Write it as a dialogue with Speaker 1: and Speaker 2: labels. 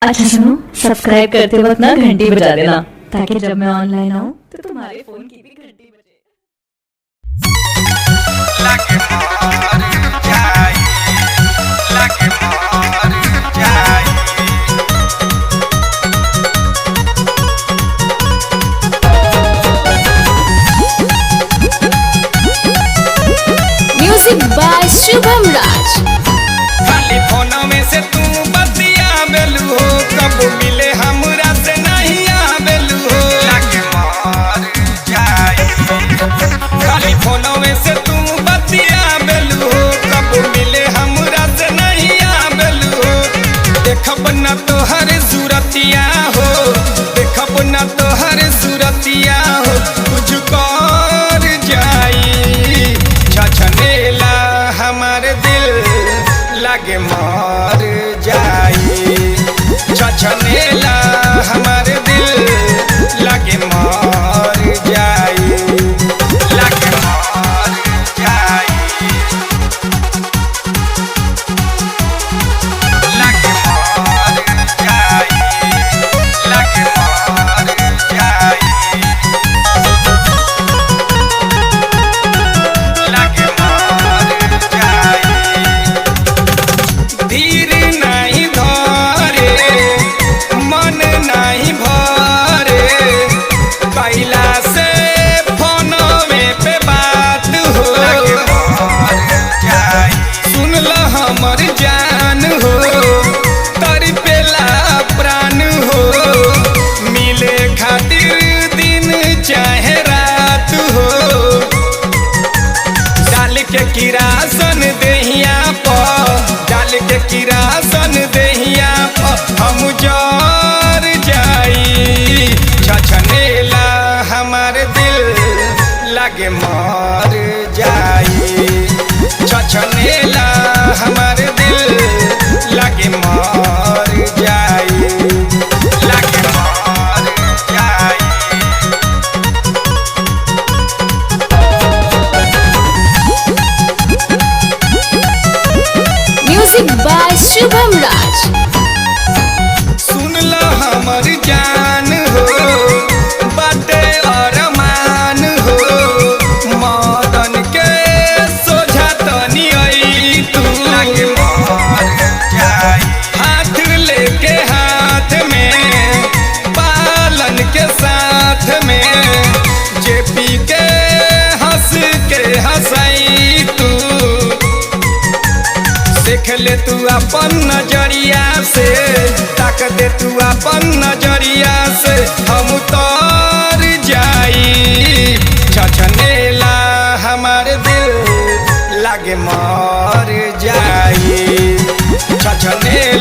Speaker 1: अच्छा सुनो, सब्सक्राइब करते वक्त ना घंटी बजा देना ताकि जब मैं ऑनलाइन आऊँ तो तुम्हारे फोन की भी घंटी बजे।
Speaker 2: लागे मोर जाई, लागे मोर जाई।
Speaker 3: म्यूजिक बाय शुभम राज।
Speaker 2: खाली फोन में से तू बतिया बेलू हो, कब मिले हमरा से नहीं आबेलू हो। लागे मोर जाई, खाली फोन में से तू बतिया बेलू हो, कब मिले हमरा से नहीं आबेलू हो। देखब न तोहर सूरतिया हो, देखब न तोहर सूरतिया हो, कुछ कर जाई छछनेला हमार दिल, लागे मर जाई छछनेला हमार दिल, लागे मर जाई, लागे मर जाई, लागे मर जाई, लागे मर जाई, लागे मर जाई। धीर नहीं धरे, मन नहीं भरे, कैला से फोनवे पे बात हो। सुन ल हमर जान हो, तड़पेला प्राण हो, मिले खातिर दिन चाहे रात हो। डाल के किरासन देहिया पर, डाल के किरासन देहिया पर, हम जर जाई छछनेला हमार दिल, लागे मर जाई छछनेला हमार दिल, लागे मर जाई, लागे मर जाई।
Speaker 3: म्यूजिक बाय शुभम राज।
Speaker 2: सुन ल हमर जान हो, बाटे अरमान हो, मदन के सोझा तनी आई तू। लागे मर जाई, हाथ लेके हाथ में, पालन के साथ में, जेपी के हंस के हंसाई तू। देख ले तू अपन नजरिया से, ताक दे तू अपन नजरिया से, हम उतर जाई छछनेला हमार दिल, लागे मर जाई छछनेला।